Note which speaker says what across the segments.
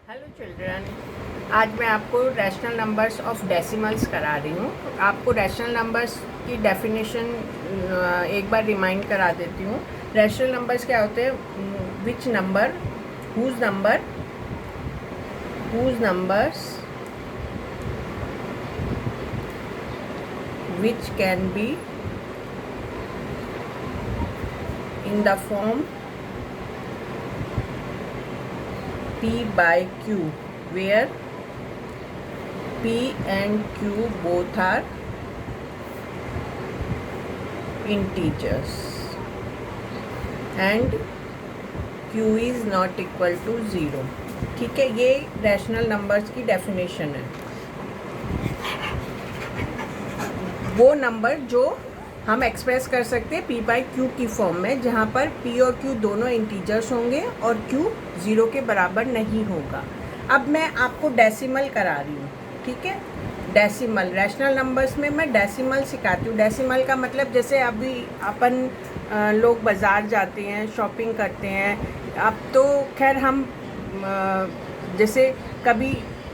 Speaker 1: Hello children, आज मैं आपको रैशनल नंबर्स ऑफ डेसिमल्स करा रही हूँ। आपको रैशनल नंबर्स की डेफिनेशन एक बार रिमाइंड करा देती हूँ। रैशनल नंबर्स क्या होते हैं? Which number whose numbers which can be in the form P by Q, where P and Q both are integers and Q is not equal to 0। ठीक है, ये रैशनल नंबर्स की डेफिनेशन है। वो number जो हम एक्सप्रेस कर सकते हैं P बाई Q की फॉर्म में, जहाँ पर P और Q दोनों इंटीजर्स होंगे और Q 0 के बराबर नहीं होगा। अब मैं आपको डेसिमल करा रही हूँ, ठीक है। डेसिमल, रैशनल नंबर्स में मैं डेसिमल सिखाती हूँ। डेसिमल का मतलब, जैसे अभी अपन लोग बाज़ार जाते हैं, शॉपिंग करते हैं। अब तो खैर हम जैसे कभी,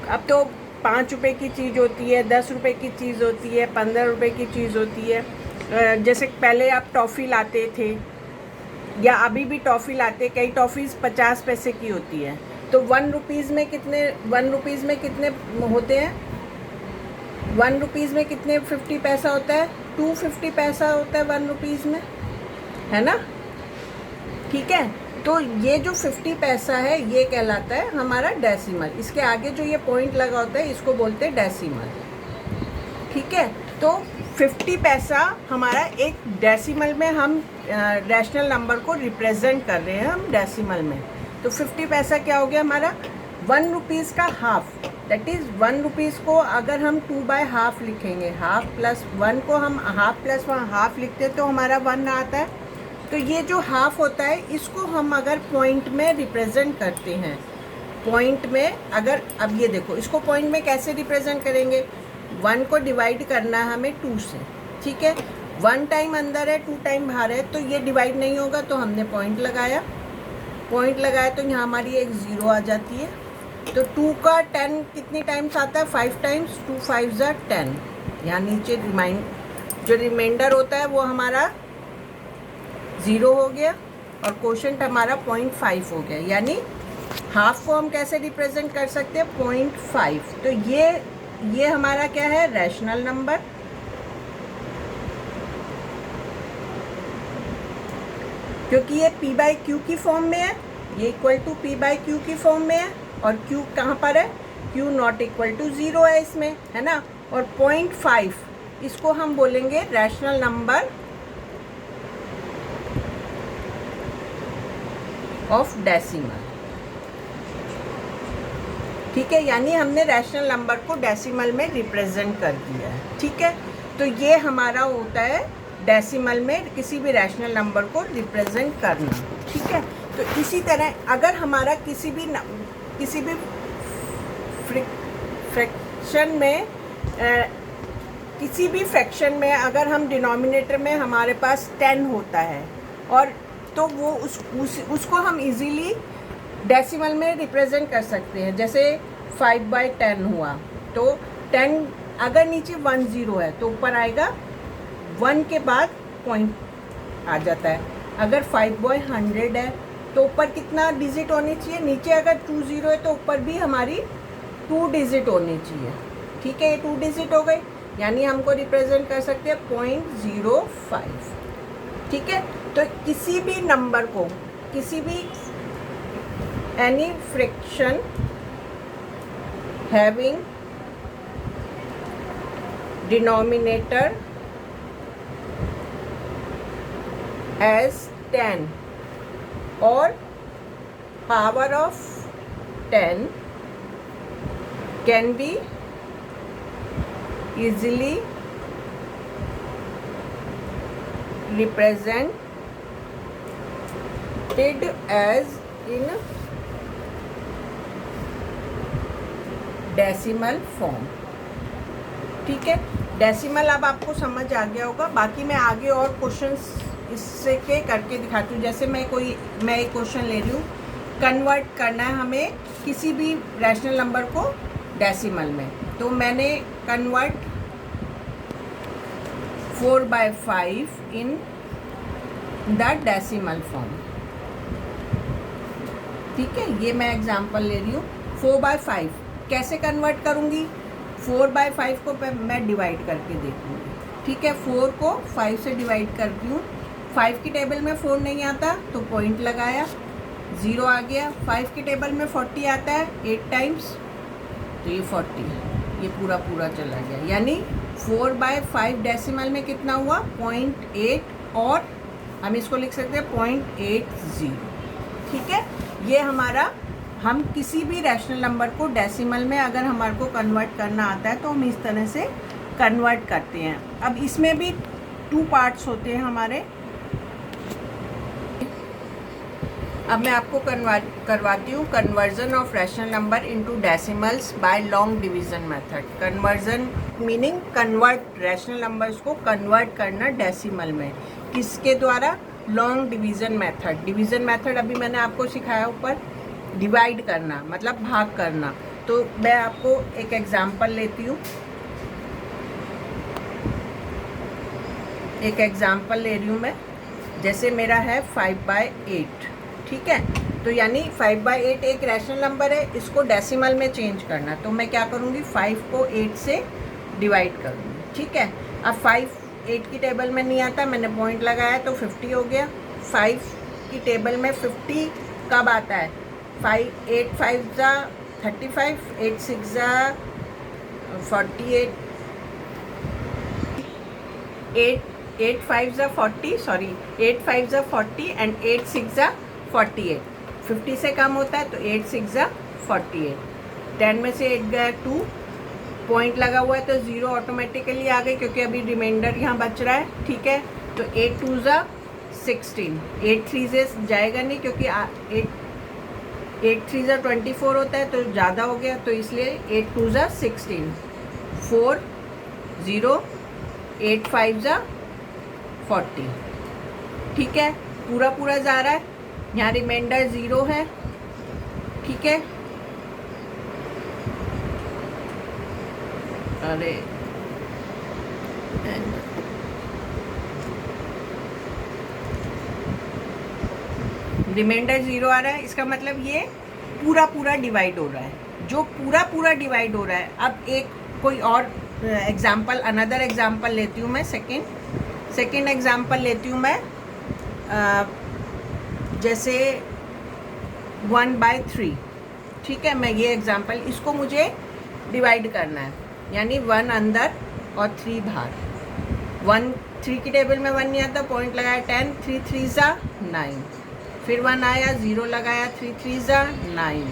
Speaker 1: अब तो 5 रुपये की चीज़ होती है, 10 रुपये की चीज़ होती है, 15 रुपये की चीज़ होती है। जैसे पहले आप टॉफ़ी लाते थे या अभी भी टॉफ़ी लाते, कई टॉफ़ीज़ 50 पैसे की होती है। तो 1 रुपीज़ में कितने होते हैं? 1 रुपीज़ में कितने 50 पैसा होता है? 250 पैसा होता है 1 रुपीज़ में, है ना? ठीक है, तो ये जो 50 पैसा है ये कहलाता है हमारा डेसिमल। इसके आगे जो ये पॉइंट लगा होता है इसको बोलते हैं डेसिमल, ठीक है। तो 50 पैसा हमारा एक डेसिमल में, हम रैशनल नंबर को रिप्रेजेंट कर रहे हैं हम डेसिमल में। तो 50 पैसा क्या हो गया हमारा? 1 रुपीज़ का हाफ, दैट इज़ 1 रुपीज़ को अगर हम 2 बाय हाफ लिखेंगे, हाफ प्लस 1 को हम हाफ प्लस हाफ लिखते हैं तो हमारा 1 आता है। तो ये जो हाफ होता है इसको हम अगर पॉइंट में रिप्रेजेंट करते हैं, पॉइंट में अगर, अब ये देखो, इसको पॉइंट में कैसे रिप्रेजेंट करेंगे? 1 को डिवाइड करना है हमें 2 से, ठीक है। 1 टाइम अंदर है, 2 टाइम बाहर है, तो ये डिवाइड नहीं होगा, तो हमने पॉइंट लगाया तो यहाँ हमारी एक 0 आ जाती है। तो 2 का 10 कितनी टाइम्स आता है? 5 टाइम्स, 2 5 ज़ा 10। यहाँ नीचे जो रिमाइंडर होता है वो हमारा 0 हो गया और क्वोशंट हमारा 0.5 हो गया। यानी हाफ को हम कैसे रिप्रेजेंट कर सकते हैं? 0.5। तो ये हमारा क्या है? Rational number. क्योंकि ये P बाई Q की फॉर्म में है, ये equal to P by Q की फॉर्म में है, और Q कहाँ पर है? Q नॉट इक्वल टू 0 है इसमें, है ना। और 0.5 इसको हम बोलेंगे रैशनल नंबर ऑफ डेसिमल, ठीक है। यानी हमने रैशनल नंबर को डेसिमल में रिप्रेजेंट कर दिया है, ठीक है। तो ये हमारा होता है डेसिमल में किसी भी रैशनल नंबर को रिप्रेजेंट करना, ठीक है। तो इसी तरह अगर हमारा किसी भी फ्रैक्शन में अगर हम डिनोमिनेटर में हमारे पास 10 होता है, और तो वो उसको हम इजीली डेसिमल में रिप्रेजेंट कर सकते हैं। जैसे 5/10 हुआ, तो 10 अगर नीचे 1 0 है तो ऊपर आएगा 1 के बाद पॉइंट आ जाता है। अगर 5/100 है तो ऊपर कितना डिजिट होनी चाहिए? नीचे अगर 2 0 है तो ऊपर भी हमारी 2 डिजिट होनी चाहिए, ठीक है। ये 2 डिजिट हो गई, यानी हमको रिप्रेजेंट कर सकते हैं 0.05, ठीक है। तो किसी भी नंबर को, किसी भी any fraction having denominator as 10 और power of 10 can be easily represented as in decimal form, ठीक है। डेसिमल अब आपको समझ आ गया होगा। बाकी मैं आगे और क्वेश्चंस इससे के करके दिखाती हूँ। जैसे मैं एक क्वेश्चन ले रही हूँ कन्वर्ट करना है हमें किसी भी रैशनल नंबर को डेसिमल में। तो मैंने convert 4/5 in the decimal form. ठीक है, ये मैं एग्जांपल ले रही हूँ। 4/5 कैसे कन्वर्ट करूँगी? 4/5 को मैं डिवाइड करके देखूँगी। ठीक है, 4 को 5 से डिवाइड करती हूँ। 5 की टेबल में 4 नहीं आता तो पॉइंट लगाया, 0 आ गया। 5 की टेबल में 40 आता है 8 टाइम्स, तो ये 40, ये पूरा पूरा चला गया। यानी 4/5 डेसिमल में कितना हुआ? 0.8, और हम इसको लिख सकते हैं 0.80। ठीक है, ये हमारा, हम किसी भी रैशनल नंबर को डेसिमल में अगर हमारे को कन्वर्ट करना आता है तो हम इस तरह से कन्वर्ट करते हैं। अब इसमें भी 2 पार्ट्स होते हैं हमारे। अब मैं आपको करवाती हूँ conversion of rational number into decimals by long division method. Conversion meaning convert, rational numbers को कन्वर्ट करना डेसिमल में, किसके द्वारा? Long division method. Division method अभी मैंने आपको सिखाया ऊपर, डिवाइड करना मतलब भाग करना। तो मैं आपको एक एग्जांपल लेती हूँ, एक एग्जांपल ले रही हूँ मैं। जैसे मेरा है 5/8। ठीक है, तो यानी 5/8 एक रैशनल नंबर है, इसको डेसिमल में चेंज करना। तो मैं क्या करूँगी? 5 को 8 से डिवाइड करूँगी। ठीक है, अब 5 8 की टेबल में नहीं आता, मैंने पॉइंट लगाया तो 50 हो गया। 5 की टेबल में 50 कब आता है? 8 5 ज़ा 35, 8 6 ज़ा 48, 8 5 ज़ा 40, सॉरी 8 5 ज़ा 40 एंड 8 6 ज़ा 48। 50 से कम होता है तो 8 6 ज़ा 48। 10 में से 8 गया 2, पॉइंट लगा हुआ है तो 0 ऑटोमेटिकली आ गई क्योंकि अभी रिमाइंडर यहाँ बच रहा है। ठीक है, तो 8 2 ज़ा 16, 8 3 से जाएगा नहीं क्योंकि 8 3 ज़ा 24 होता है तो ज़्यादा हो गया, तो इसलिए 8 2 ज़ा 16, 4 0, 8 5 ज़ा 40। ठीक है, पूरा पूरा जा रहा है, यहाँ रिमाइंडर 0 है। ठीक है, अरे रिमाइंडर 0 आ रहा है, इसका मतलब ये पूरा पूरा डिवाइड हो रहा है। जो पूरा पूरा डिवाइड हो रहा है, अब एक कोई और एग्जाम्पल, अनदर एग्जाम्पल लेती हूँ मैं। सेकेंड एग्जाम्पल लेती हूँ मैं। जैसे 1/3। ठीक है, मैं ये एग्जाम्पल, इसको मुझे डिवाइड करना है, यानी 1 अंदर और 3 बाहर। 3 की टेबल में 1 नहीं आता, पॉइंट लगाया 10, 3 3 ज़ा 9, फिर 1 आया, 0 लगाया, 3 3 ज़ा 9,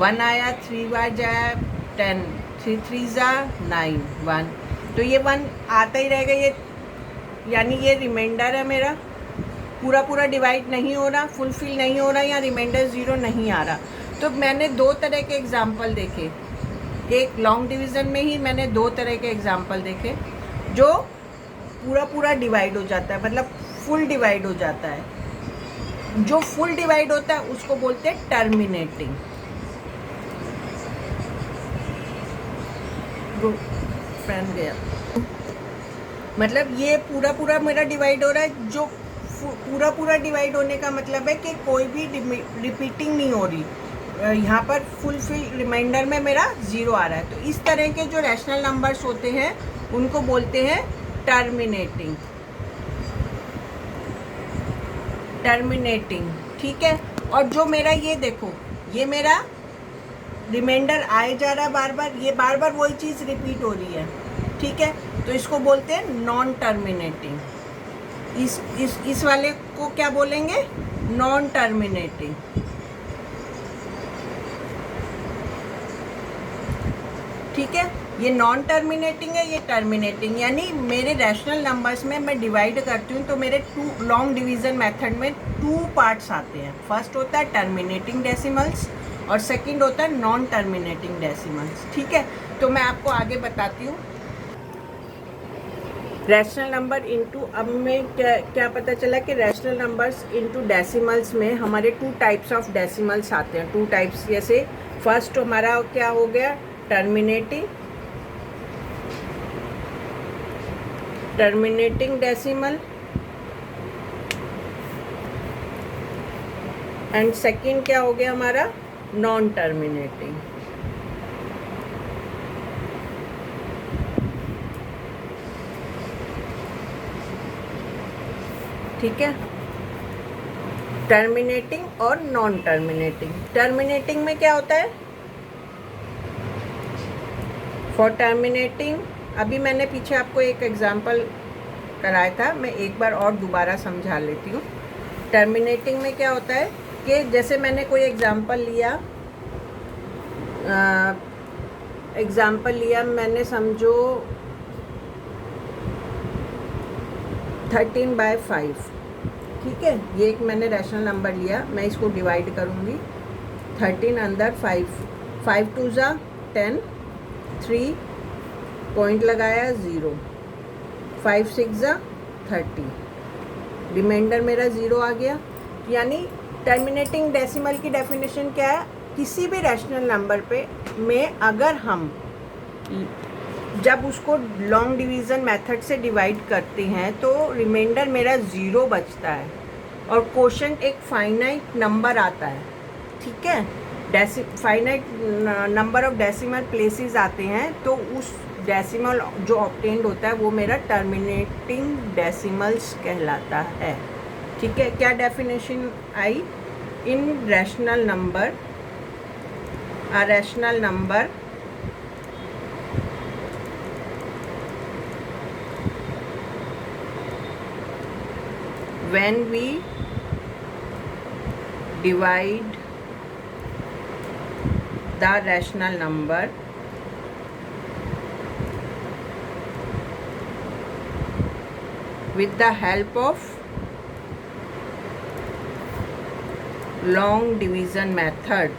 Speaker 1: 1 आया, 3 बार जाया 10, 3 3 ज़ा 9, 1, तो ये 1 आता ही रहेगा। ये यानी ये रिमाइंडर है मेरा, पूरा पूरा डिवाइड नहीं हो रहा, फुलफिल नहीं हो रहा, या रिमाइंडर 0 नहीं आ रहा। तो मैंने 2 तरह के एग्जाम्पल देखे, एक लॉन्ग डिवीज़न में ही मैंने 2 तरह के एग्जाम्पल देखे जो पूरा पूरा डिवाइड हो जाता है, मतलब फुल डिवाइड हो जाता है। जो फुल डिवाइड होता है उसको बोलते हैं टर्मिनेटिंग। फ्रेंड गया, मतलब ये पूरा पूरा मेरा डिवाइड हो रहा है। जो पूरा पूरा डिवाइड होने का मतलब है कि कोई भी रिपीटिंग नहीं हो रही, यहाँ पर फुलफिल रिमाइंडर में मेरा 0 आ रहा है। तो इस तरह के जो रैशनल नंबर्स होते हैं उनको बोलते हैं टर्मिनेटिंग। ठीक है, और जो मेरा ये देखो, ये मेरा रिमाइंडर आए जा रहा है बार बार, ये बार बार वही चीज़ रिपीट हो रही है। ठीक है, तो इसको बोलते हैं नॉन टर्मिनेटिंग। इस वाले को क्या बोलेंगे? Non terminating. ठीक है, ये नॉन टर्मिनेटिंग है, ये टर्मिनेटिंग। यानी मेरे रैशनल नंबर्स में मैं डिवाइड करती हूँ तो मेरे 2 लॉन्ग डिवीज़न मेथड में 2 पार्ट्स आते हैं। फर्स्ट होता है टर्मिनेटिंग डेसिमल्स और सेकंड होता है नॉन टर्मिनेटिंग डेसिमल्स। ठीक है, तो मैं आपको आगे बताती हूँ। रैशनल नंबर इनटू, अब में क्या पता चला कि रैशनल नंबर्स इनटू डेसिमल्स में हमारे 2 टाइप्स ऑफ डेसिमल्स आते हैं, 2 टाइप्स। जैसे फर्स्ट हमारा क्या हो गया, टर्मिनेटिंग डेसिमल, एंड सेकंड क्या हो गया हमारा, नॉन टर्मिनेटिंग। ठीक है, टर्मिनेटिंग और नॉन टर्मिनेटिंग। टर्मिनेटिंग में क्या होता है, फॉर टर्मिनेटिंग, अभी मैंने पीछे आपको एक एग्जांपल कराया था, मैं एक बार और दोबारा समझा लेती हूँ। टर्मिनेटिंग में क्या होता है कि जैसे मैंने कोई एग्जांपल लिया, मैंने समझो 13/5, ठीक है, ये एक मैंने रैशनल नंबर लिया, मैं इसको डिवाइड करूँगी 13 अंदर 5 2 ज़ा 10, 3 पॉइंट लगाया 0, 5 6 ज़ा 30, रिमाइंडर मेरा 0 आ गया। यानी टर्मिनेटिंग डेसिमल की डेफिनेशन क्या है, किसी भी रैशनल नंबर पे में अगर हम जब उसको लॉन्ग डिवीज़न मेथड से डिवाइड करते हैं तो रिमाइंडर मेरा 0 बचता है और क्वोशंट एक फाइनाइट नंबर आता है। ठीक है, finite number of decimal places आते हैं, तो उस डेसिमल जो ऑब्टेन्ड होता है वो मेरा टर्मिनेटिंग डेसिमल्स कहलाता है। ठीक है, क्या definition I, in rational number, a rational number when we divide the rational number with the help of long division method,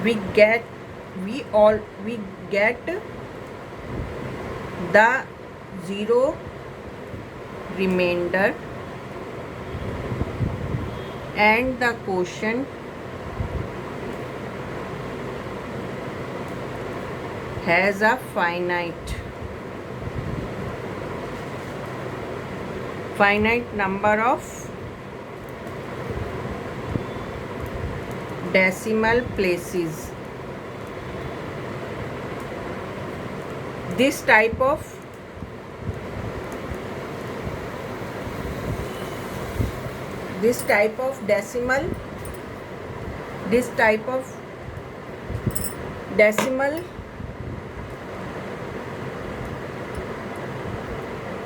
Speaker 1: we get the 0 remainder and the quotient has a finite number of decimal places. This type of decimal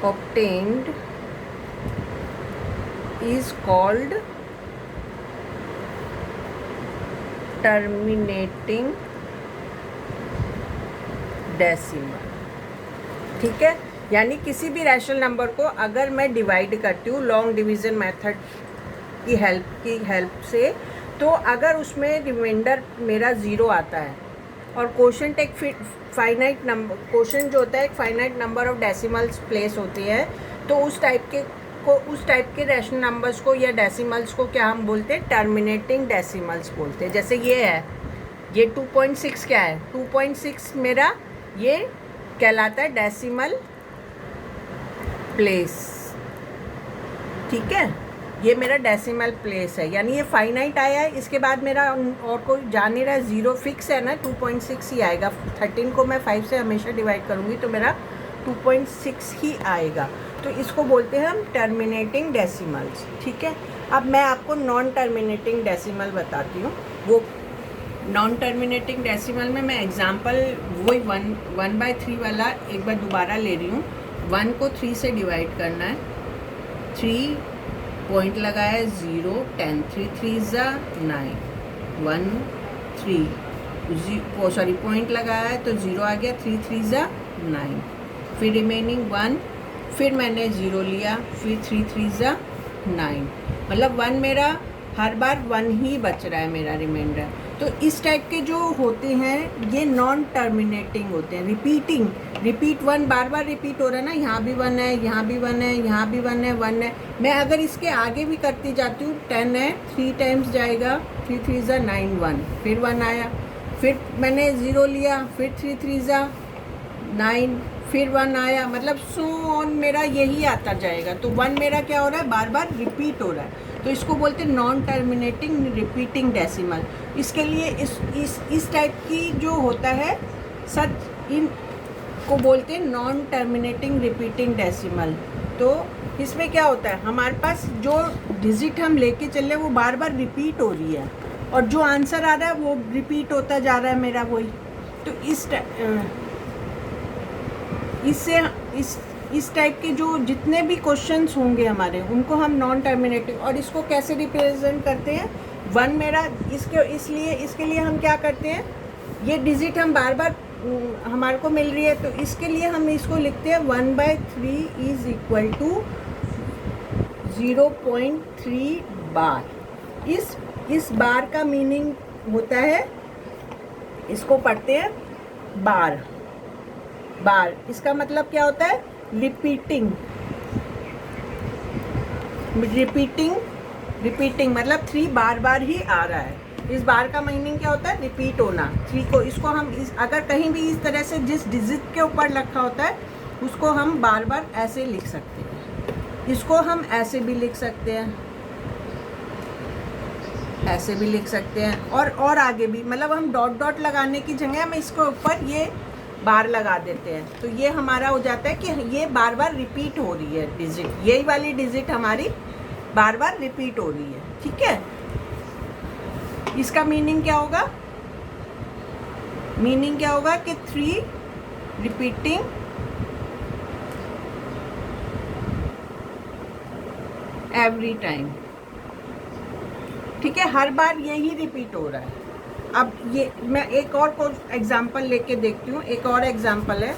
Speaker 1: obtained is called terminating decimal. ठीक है, यानी किसी भी rational number को अगर मैं divide करती हूँ लॉन्ग डिवीज़न मेथड की हेल्प से, तो अगर उसमें रिमाइंडर मेरा 0 आता है और क्वोशंट एक फाइनाइट नंबर, क्वोशंट जो होता है एक finite number of decimals place होते हैं, तो उस टाइप के रैशनल नंबर्स को या डेसिमल्स को क्या हम बोलते हैं, टर्मिनेटिंग डेसिमल्स बोलते हैं। जैसे ये है, ये 2.6 क्या है, 2.6 मेरा ये कहलाता है डेसिमल प्लेस। ठीक है, ये मेरा डेसिमल प्लेस है, यानी ये फाइनाइट आया है, इसके बाद मेरा और कोई जा नहीं रहा है, 0 फिक्स है ना, 2.6 ही आएगा। 13 को मैं 5 से हमेशा डिवाइड करूँगी तो मेरा 2.6 ही आएगा, तो इसको बोलते हैं हम टर्मिनेटिंग डेसिमल्स। ठीक है, अब मैं आपको नॉन टर्मिनेटिंग डेसिमल बताती हूँ। वो नॉन टर्मिनेटिंग डेसिमल में मैं एग्जांपल वही 1/3 वाला एक बार दोबारा ले रही हूँ। 1 को 3 से डिवाइड करना है, 3 पॉइंट लगाया 0, 10, 3 3 ज़ा 9, 1 3 सॉरी पॉइंट लगाया है तो 0 आ गया, 3 3 ज़ा 9, फिर रिमेनिंग 1, फिर मैंने 0 लिया, फिर 3 3 ज़ा 9, मतलब 1 मेरा हर बार 1 ही बच रहा है मेरा रिमाइंडर। तो इस टाइप के जो होते हैं ये नॉन टर्मिनेटिंग होते हैं। रिपीट 1 बार बार रिपीट हो रहा है ना, यहाँ भी 1 है, यहाँ भी 1 है, यहाँ भी 1 है, 1 है। मैं अगर इसके आगे भी करती जाती हूँ, 10 है, 3 टाइम्स जाएगा, 3 3 ज़ा 9 1, फिर 1 आया, फिर मैंने 0 लिया, फिर 3 3 ज़ा 9, फिर 1 आया, मतलब सो ऑन मेरा यही आता जाएगा। तो 1 मेरा क्या हो रहा है, बार बार रिपीट हो रहा है। तो इसको बोलते हैं नॉन टर्मिनेटिंग रिपीटिंग डेसिमल। इसके लिए इस टाइप की जो होता है सच इन को बोलते हैं नॉन टर्मिनेटिंग रिपीटिंग डेसिमल। तो इसमें क्या होता है, हमारे पास जो डिजिट हम लेके चल रहे हैं वो बार बार रिपीट हो रही है, और जो आंसर आ रहा है वो रिपीट होता जा रहा है मेरा वही। तो इस टाइप के जो जितने भी क्वेश्चंस होंगे हमारे, उनको हम नॉन टर्मिनेटिंग। और इसको कैसे रिप्रेजेंट करते हैं, 1 मेरा इसके लिए हम क्या करते हैं, ये डिजिट हम बार बार हमारे को मिल रही है, तो इसके लिए हम इसको लिखते हैं 1/3 इज इक्वल टू 0.3 बार। इस बार का मीनिंग होता है, इसको पढ़ते हैं बार। इसका मतलब क्या होता है, रिपीटिंग मतलब 3 बार बार ही आ रहा है। इस बार का मीनिंग क्या होता है, रिपीट होना। 3 को इसको हम अगर कहीं भी इस तरह से जिस डिजिट के ऊपर रखा होता है उसको हम बार बार ऐसे लिख सकते हैं। इसको हम ऐसे भी लिख सकते हैं, ऐसे भी लिख सकते हैं, और आगे भी, मतलब हम डॉट डॉट लगाने की जगह हम इसके ऊपर ये बार लगा देते हैं। तो ये हमारा हो जाता है कि ये बार बार रिपीट हो रही है डिजिट, यही वाली डिजिट हमारी बार बार रिपीट हो रही है। ठीक है, इसका मीनिंग क्या होगा, कि 3 रिपीटिंग एवरी टाइम। ठीक है, हर बार यही रिपीट हो रहा है। अब ये मैं एक और को एग्जाम्पल लेके देखती हूँ। एक और एग्जाम्पल है,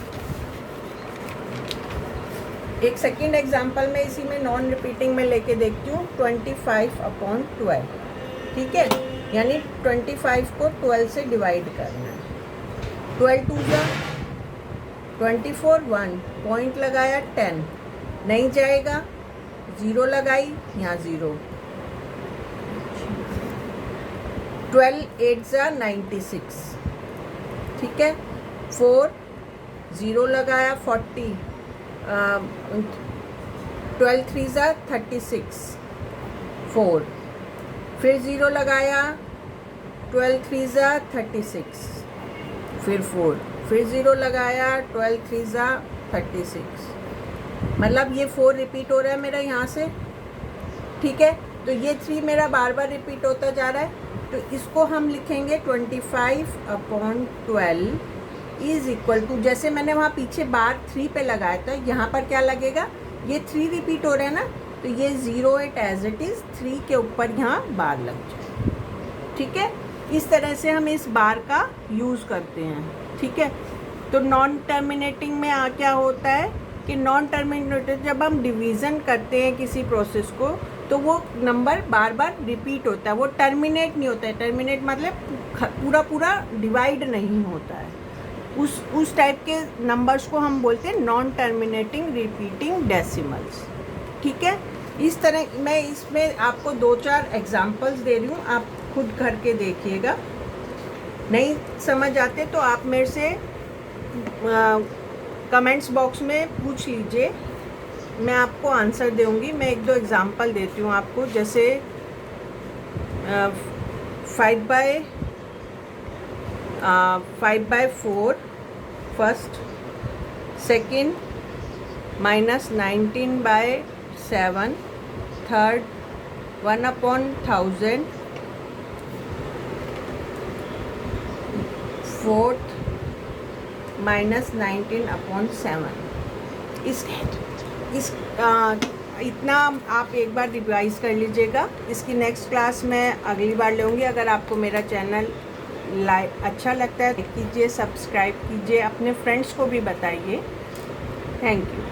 Speaker 1: एक सेकेंड एग्जाम्पल में इसी में नॉन रिपीटिंग में लेके देखती हूँ। 25/12, ठीक है, यानी 25 को 12 से डिवाइड करना है। 12 2 ज़ा 24, 1 पॉइंट लगाया, 10 नहीं जाएगा, 0 लगाई, यहाँ 0। 12 8 ज़ा 96, ठीक है, 4 0 लगाया, 40, 12 3 ज़ा 36, 4 फिर 0 लगाया, 12 3 ज़ा 36, फिर 4 फिर 0 लगाया, 12 3 ज़ा 36, मतलब ये 4 रिपीट हो रहा है मेरा यहाँ से। ठीक है, तो ये 3 मेरा बार बार रिपीट होता जा रहा है। तो इसको हम लिखेंगे 25/12 इज इक्वल टू, जैसे मैंने वहाँ पीछे बार 3 पे लगाया था, यहाँ पर क्या लगेगा, ये 3 रिपीट हो रहा है ना, तो ये 08 एज इट इज़ 3 के ऊपर यहाँ बार लग जाए। ठीक है, इस तरह से हम इस बार का यूज़ करते हैं। ठीक है, तो नॉन टर्मिनेटिंग में क्या होता है कि नॉन टर्मिनेटिंग जब हम डिवीज़न करते हैं किसी प्रोसेस को, तो वो नंबर बार बार रिपीट होता है, वो टर्मिनेट नहीं होता है। टर्मिनेट मतलब पूरा डिवाइड नहीं होता है। उस टाइप के नंबर्स को हम बोलते हैं नॉन टर्मिनेटिंग रिपीटिंग डेसिमल्स। ठीक है, इस तरह मैं इसमें आपको 2-4 एग्जांपल्स दे रही हूँ, आप खुद करके देखिएगा। नहीं समझ आते तो आप मेरे से कमेंट्स बॉक्स में पूछ लीजिए, मैं आपको आंसर दूँगी। मैं 1-2 एग्जांपल देती हूँ आपको, जैसे 5/4 फर्स्ट, सेकंड -19/7 थर्ड, 1/1000 फोर्थ -19/7। इतना आप एक बार रिवाइज कर लीजिएगा। इसकी नेक्स्ट क्लास मैं अगली बार लूँगी। अगर आपको मेरा चैनल अच्छा लगता है कीजिए, सब्सक्राइब कीजिए, अपने फ्रेंड्स को भी बताइए। Thank you.